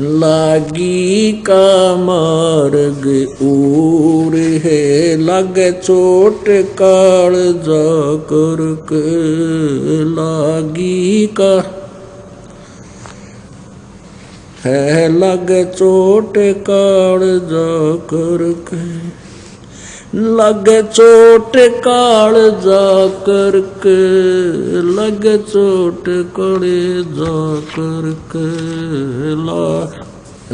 लागी का मार्ग ऊर है, लागे चोट काल जा करके। लागी का है लागे चोट काल जा करके, लगे चोट काल जा करके, लगे चोट कड़े जा करके।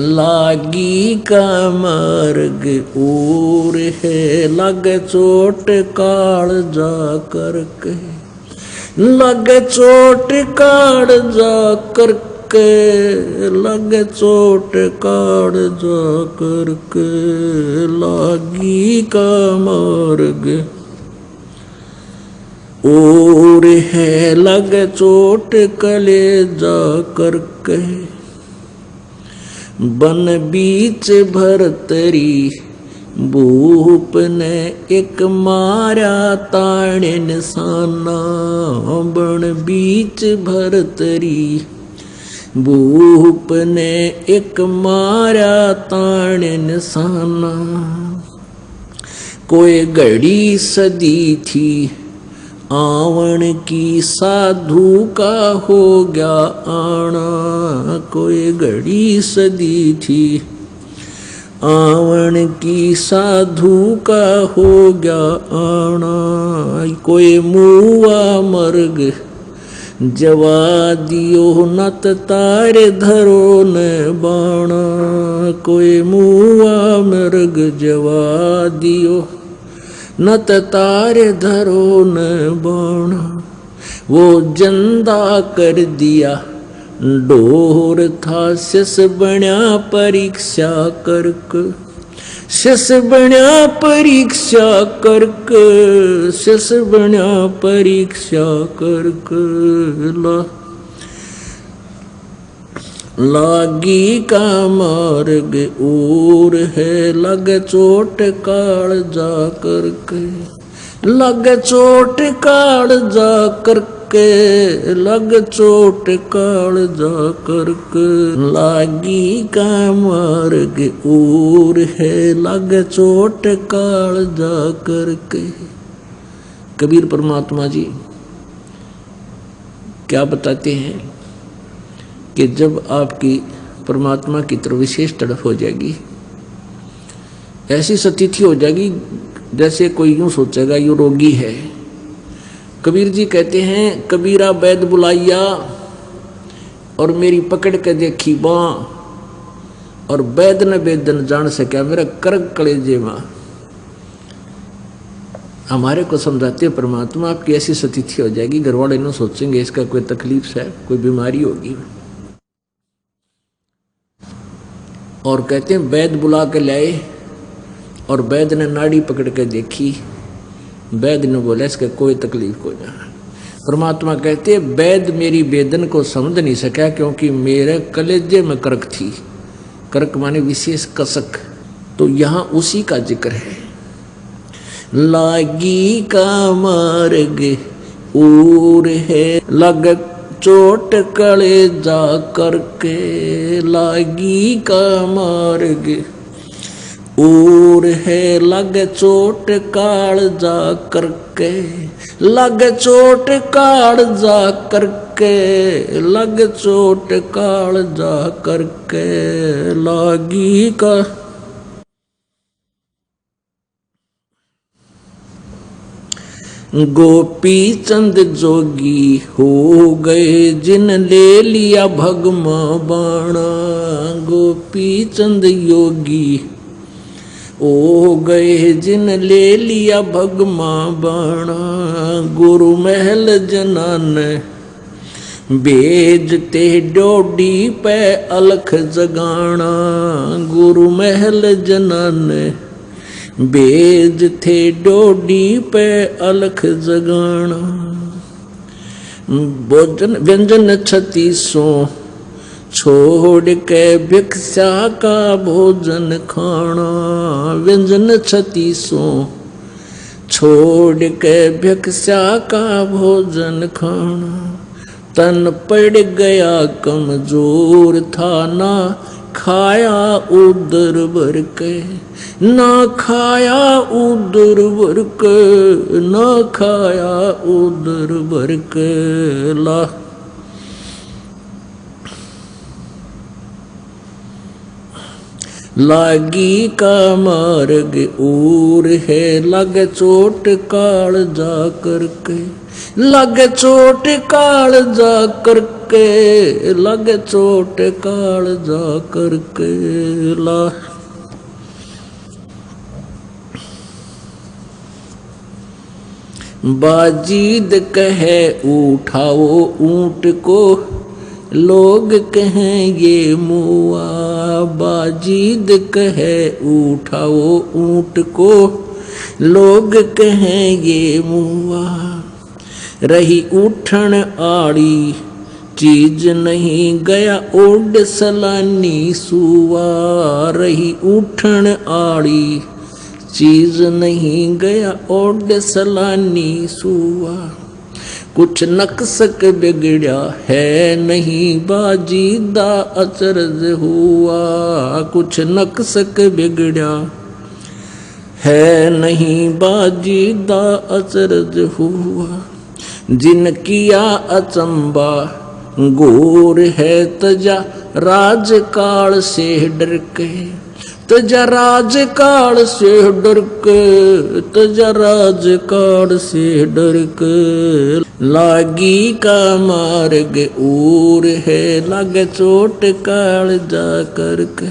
लागी का मार्ग ऊर है, लगे चोट काल जा करके, लगे चोट काल जा करके, लगे चोट काट जा करके। लागी का मार्ग और है, लगे चोट कले जा करके। बन बीच भरतरी भूप ने एक मारा ताणे निशाना। बन बीच भरतरी भूप ने एक मारा ताण निशाना। कोई घड़ी सदी थी आवन की, साधु का हो गया आना। कोई घड़ी सदी थी आवन की, साधु का हो गया आना। कोई मुआ मर्ग जवा दियो, नत तारे धरो न बाणा। कोई मुआ मृग जवा दियो, नत तारे धरो न बाणा। वो जंदा कर दिया डोर था, शिष बण्या परीक्षा करके। शिष बण्या परीक्षा करके, शिष बण्या परीक्षा करके। लागी का मार्ग और है, लग चोट काल जा करके। लग चोट काल जा करके, लग चोट काल जा करके। लागी का मार्ग और है, लग चोट काल जा करके। कबीर परमात्मा जी क्या बताते हैं कि जब आपकी परमात्मा की तरफ विशेष तड़फ हो जाएगी, ऐसी स्थिति हो जाएगी जैसे कोई यूं सोचेगा यूं रोगी है। कबीर जी कहते हैं, कबीरा वैद बुलाइया और मेरी पकड़ के देखी बाँ, और वैद न वेदन जान सका मेरा कर्क कलेजे माँ। हमारे को समझाते हैं परमात्मा आपकी ऐसी स्थिति हो जाएगी, घर वाले न सोचेंगे इसका कोई तकलीफ है, कोई बीमारी होगी। और कहते हैं वैद बुला के लाए और वैद ने नाड़ी पकड़ के देखी। वैद ने बोला इसका कोई तकलीफ को ना। परमात्मा कहते वैद मेरी वेदन को समझ नहीं सका, क्योंकि मेरे कलेजे में कर्क थी। कर्क माने विशेष कसक, तो यहाँ उसी का जिक्र है। लागी का मार्ग और है, लग चोट कले जा करके। लागी का मार्ग और है, लग चोट काल जा करके। लग चोट काल जा करके, लग चोट काल जा करके। लागी का गोपी चंद जोगी हो गए, जिन ले लिया भगमा बाणा। गोपी चंद योगी हो गए, जिन ले लिया भगमा बाणा। गुरु महल जनान भेजते डोडी पे अलख जगाना। गुरु महल जनान भेज थे डोडी पे अलख जगाना। भोजन व्यंजन 3600 छोड़ के भिक्षा का भोजन खाना। व्यंजन 3600 छोड़ के भिक्षा का भोजन खाना। तन पड़ गया कमजोर था ना, खाया उदर भर के, ना खाया उदर भर के, ना खाया उदर भर के। ला लागी का मार्ग और है, लग चोट काल जा करके, लग चोट काल जा करके, लग चोट काल जा करके। ला बाजीद कहे उठाओ ऊंट को, लोग कहें ये मुआ। बाजीद कहे उठाओ ऊंट को, लोग कहें ये मुआ। रही उठन आड़ी चीज नहीं, गया ओड सलानी सुआ। रही उठन आड़ी चीज नहीं, गया ओड सलानी सुआ। कुछ नक्सक बिगड़ा है नहीं, बाजीदा अचरज हुआ। कुछ नक्सक बिगड़ा है नहीं, बाजीदा अचरज हुआ। जिन किया अचंबा घोर है, तजा राजकाल से डर के, तजा राजकाल से डर के, तजा राजकाल से डर के। लागी का मार्ग और है, लग चोट काल जा करके,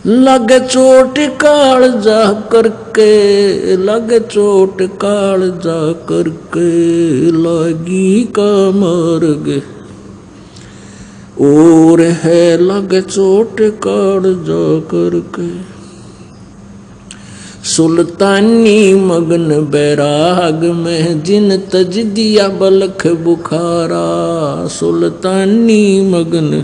लग चोट काल जा करके, लग चोट काल जा करके। लागी का मार्ग और है, लग चोट काल जा करके। सुल्तानी मगन बैराग में, जिन तज दिया बलख बुखारा। सुल्तानी मगन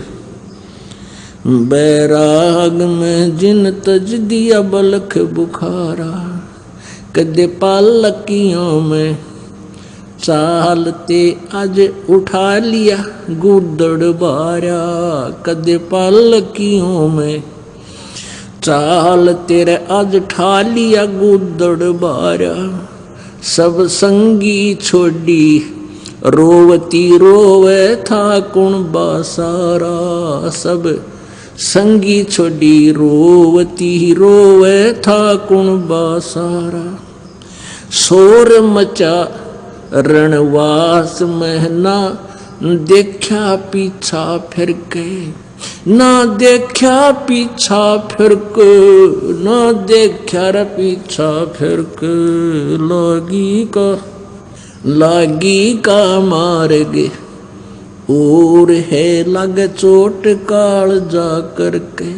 बैराग में, जिन तज दिया बलख बुखारा। कदे पालकियों में चालते आज उठा लिया गुदड़ बारा। कदे पालकियों में चाल तेरे आज ठा लिया गुदड़ बारा। सब संगी छोड़ी रोवती रोवे था कुण बासारा। सब संगी छोड़ी रोवती रोवे था कुण बासारा। शोर मचा रणवास में, ना देखा पीछा फिर के, ना देखा पीछा फिर के, ना देखा रे पीछा फिर के। लागी का मार्ग और है, लग चोट काल जा करके,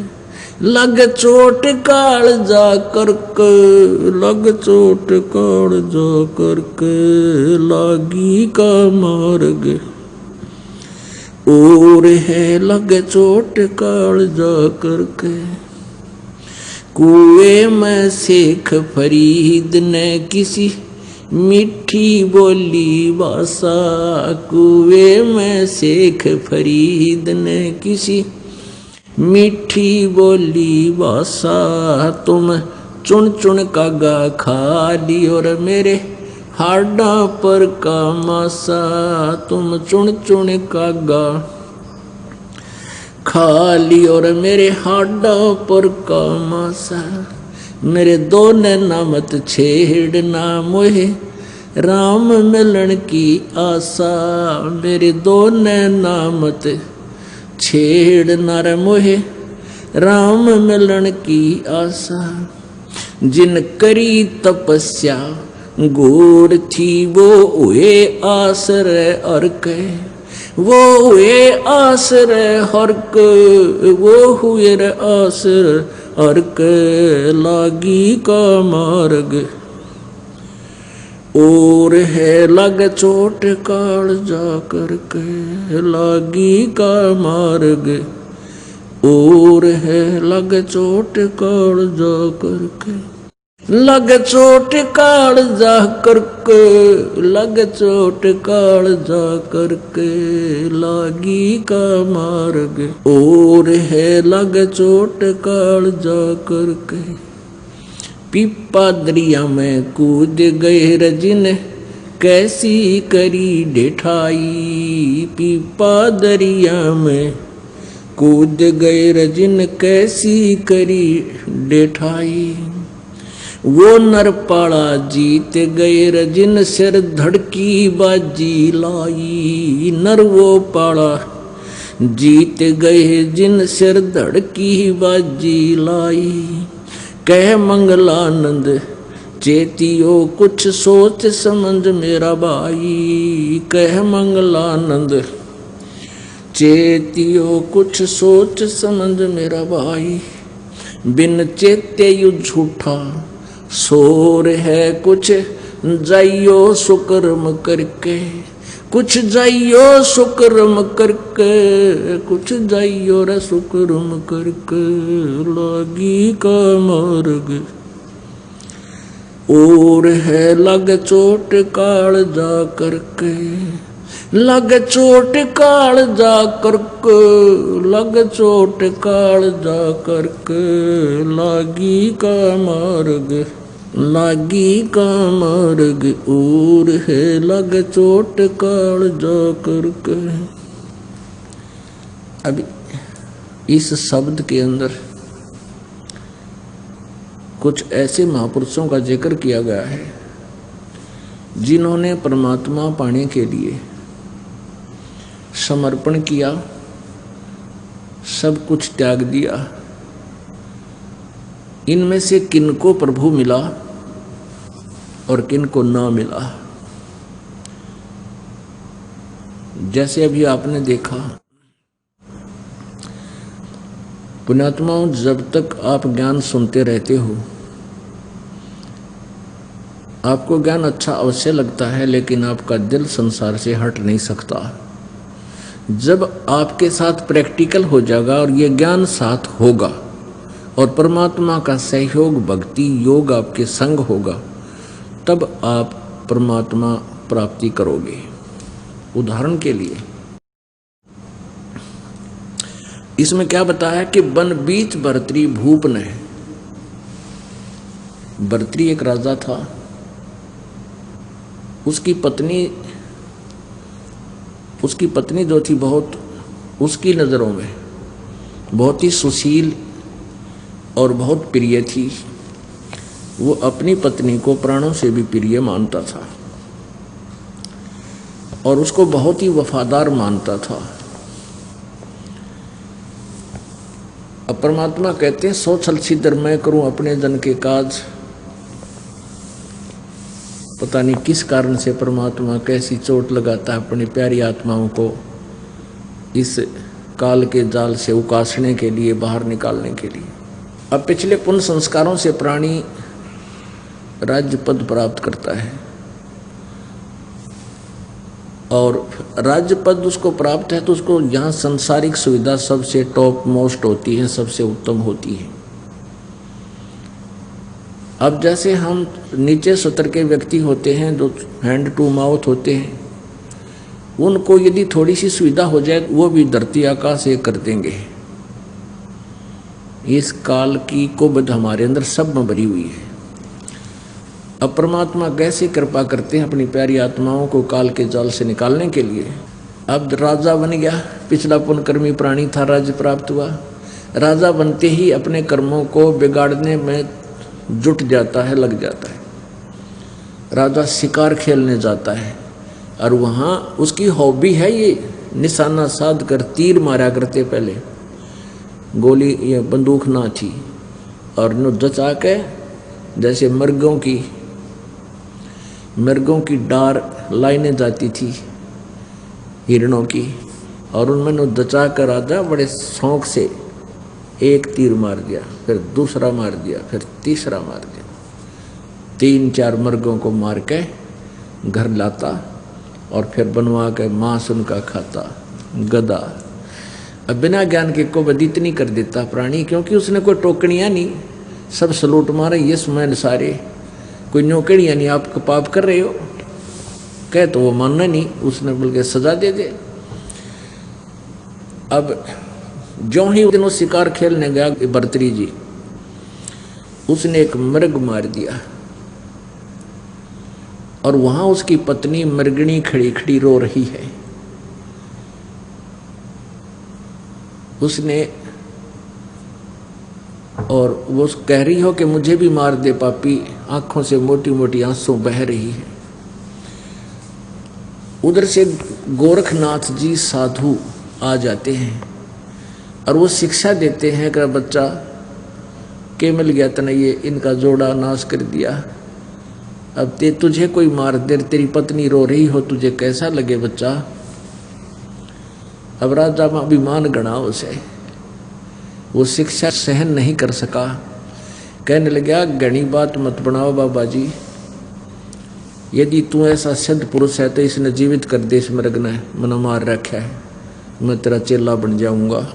लग चोट काल जा करके, लग चोट काल जा करके। लागी का मार्ग और है, लग चोट काल जा करके। कुएं में शेख फरीद ने किसी मीठी बोली भाषा। कुएं में शेख फरीद ने किसी मीठी बोली भाषा। तुम चुन चुन कागा खा ली और मेरे हाडा पर का मासा। तुम चुन चुन कागा खा ली और मेरे हाडा पर का मासा। मेरे दो नैना मत छेड़ना मोहे राम मिलन की आशा। मेरे दो नैना मत छेड़ना रे मोहे राम मिलन की आशा। जिन करी तपस्या घोर थी वो हुए आश्रय अर्क। वो हुए आश्रय हर्क। वो हुए रे आश्रय अर्क। लागी का मार्ग और है लग चोट काल जा करके। लागी का मार्ग और है लग चोट काल जा करके। लग चोट काल जा करके, लग चोट काल जा करके, लागी का मार्ग और है लग चोट काल जा करके। पीपा दरिया में कूद गए रजिन, कैसी करी डेठाई। पीपा दरिया में कूद गए रजिन, कैसी करी डेठाई। वो नरपाड़ा जीत गए रजिन, सिर धड़की बाजी लाई। नर वो पाड़ा जीत गए जिन, सिर धड़की बाजी लाई। कह मंगलानंद चेतियो, कुछ सोच समझ मेरा भाई। कह मंगलानंद चेतियो, कुछ सोच समझ मेरा भाई। बिन चेते यु झूठा शोर है, कुछ जाइयो सुकर्म करके। कुछ जाइयो सुकर्म करके, कुछ जाइयो रे सुकर्म करके, लागी का मार्ग और है लग चोट काल जा करके। लग चोट काल जा करके, लग चोट काल जा करके, लागी का मार्ग, लागी का मार्ग और है लग चोट काल जा करके। अब इस शब्द के अंदर कुछ ऐसे महापुरुषों का जिक्र किया गया है जिन्होंने परमात्मा पाने के लिए समर्पण किया, सब कुछ त्याग दिया। इनमें से किनको प्रभु मिला और किनको ना मिला। जैसे अभी आपने देखा, पुण्यात्माओं, जब तक आप ज्ञान सुनते रहते हो, आपको ज्ञान अच्छा अवश्य लगता है, लेकिन आपका दिल संसार से हट नहीं सकता। जब आपके साथ प्रैक्टिकल हो जाएगा और ये ज्ञान साथ होगा और परमात्मा का सहयोग, भक्ति, योग आपके संग होगा, तब आप परमात्मा प्राप्ति करोगे। उदाहरण के लिए इसमें क्या बताया कि बन बीच भर्तरी भूप ने। भर्तरी एक राजा था, उसकी पत्नी जो थी बहुत, उसकी नज़रों में बहुत ही सुशील और बहुत प्रिय थी। वो अपनी पत्नी को प्राणों से भी प्रिय मानता था और उसको बहुत ही वफादार मानता था। अब परमात्मा कहते हैं, सो छल छिद्र मैं करूं अपने जन के काज। पता नहीं किस कारण से परमात्मा कैसी चोट लगाता है अपनी प्यारी आत्माओं को इस काल के जाल से उकासने के लिए, बाहर निकालने के लिए। अब पिछले पुण्य संस्कारों से प्राणी राज्य पद प्राप्त करता है और राज्य पद उसको प्राप्त है तो उसको यहाँ सांसारिक सुविधा सबसे टॉप मोस्ट होती है, सबसे उत्तम होती है। अब जैसे हम नीचे सतर के व्यक्ति होते हैं जो हैंड टू माउथ होते हैं, उनको यदि थोड़ी सी सुविधा हो जाए वो भी धरती आकाश एक कर देंगे। इस काल की कुबद हमारे अंदर सब में भरी हुई है। अब परमात्मा कैसे कृपा करते हैं अपनी प्यारी आत्माओं को काल के जाल से निकालने के लिए। अब राजा बन गया, पिछला पुण्यकर्मी प्राणी था, राज्य प्राप्त हुआ। राजा बनते ही अपने कर्मों को बिगाड़ने में जुट जाता है, लग जाता है। राजा शिकार खेलने जाता है और वहाँ उसकी हॉबी है ये निशाना साध कर तीर मारा करते। पहले गोली या बंदूक ना थी और न जचा के जैसे मृगों की डार लाइने जाती थी हिरणों की, और उनमें न जचा कर राजा बड़े शौक से एक तीर मार दिया, फिर दूसरा मार दिया, फिर तीसरा मार दिया। 3-4 मृगों को मार के घर लाता और फिर बनवा के मांस उनका खाता। गधा अब बिना ज्ञान के को बद इतनी कर देता प्राणी, क्योंकि उसने कोई टोकनियाँ नहीं, सब सलूट मारे, ये सुमैन सारे कोई नौकरी यानी आप पाप कर रहे हो। कह तो वो मानना नहीं, उसने बल्कि सजा दे दे। अब जो ही दिनों शिकार खेलने गया भर्तरी जी, उसने एक मृग मार दिया और वहां उसकी पत्नी मृगणी खड़ी खड़ी रो रही है। उसने और वो कह रही हो कि मुझे भी मार दे पापी, आंखों से मोटी मोटी आंसू बह रही है। उधर से गोरखनाथ जी साधु आ जाते हैं और वो शिक्षा देते हैं कि बच्चा के मिल गया तने ये इनका जोड़ा नाश कर दिया, अब तुझे कोई मार दे, तेरी पत्नी रो रही हो, तुझे कैसा लगे बच्चा। अब राजा में अभिमान गणा उसे, वो शिक्षा सहन नहीं कर सका, कहने लगा घनी बात मत बनाओ बाबा जी, यदि तू ऐसा सिद्ध पुरुष है तो इसने जीवित कर दे, इस मृग ने मना मार रखा है, मैं तेरा चेला बन जाऊंगा।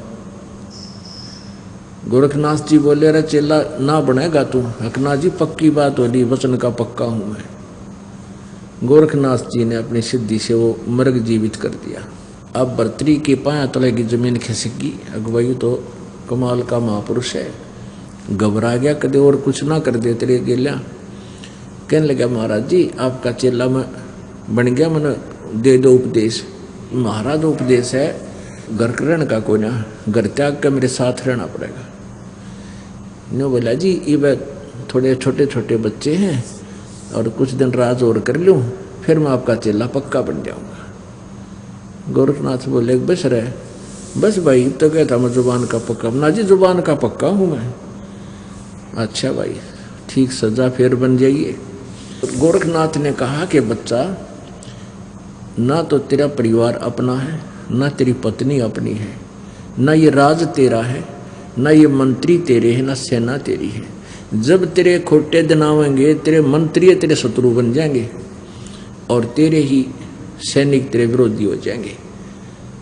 गोरखनाथ जी बोले अरे चेला ना बनेगा तू। हकना जी पक्की बात होली, वचन का पक्का हूं मैं। गोरखनाथ जी ने अपनी सिद्धि से वो मृग जीवित कर दिया। अब भर्तरी के पाया तले की जमीन खिसकी, अगवाई तो कमाल का महापुरुष है, घबरा गया, कदे और कुछ ना कर दे तेरे गेल्या। कहने लगा महाराज जी आपका चेला मैं बन गया, मैंने दे दो उपदेश। महाराज उपदेश है, घर रहने का कोई ना, घर त्याग कर मेरे साथ रहना पड़ेगा। नो बोला जी ये थोड़े छोटे छोटे बच्चे हैं और कुछ दिन राज और कर लूँ, फिर मैं आपका चेला पक्का बन जाऊंगा। गोरखनाथ बोले बस रहे, बस भाई तो कहता मैं जुबान का पक्का। ना जी जुबान का पक्का हूँ मैं। अच्छा भाई ठीक, सजा फिर बन जाइए। गोरखनाथ ने कहा कि बच्चा ना तो तेरा परिवार अपना है, ना तेरी पत्नी अपनी है, ना ये राज तेरा है, ना ये मंत्री तेरे हैं, ना सेना तेरी है। जब तेरे खोटे दिन आवेंगे तेरे मंत्री तेरे शत्रु बन जाएंगे और तेरे ही सैनिक तेरे विरोधी हो जाएंगे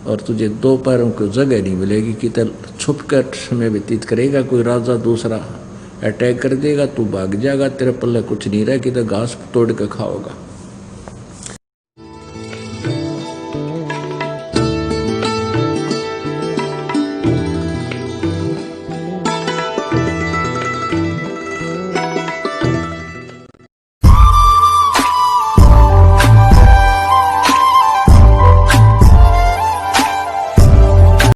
और तुझे दो पैरों को जगह नहीं मिलेगी कि तब छुप कर समय व्यतीत करेगा। कोई राजा दूसरा अटैक कर देगा, तू भाग जाएगा, तेरे पल्ले कुछ नहीं रहे कि तो घास तोड़ कर खाओगा।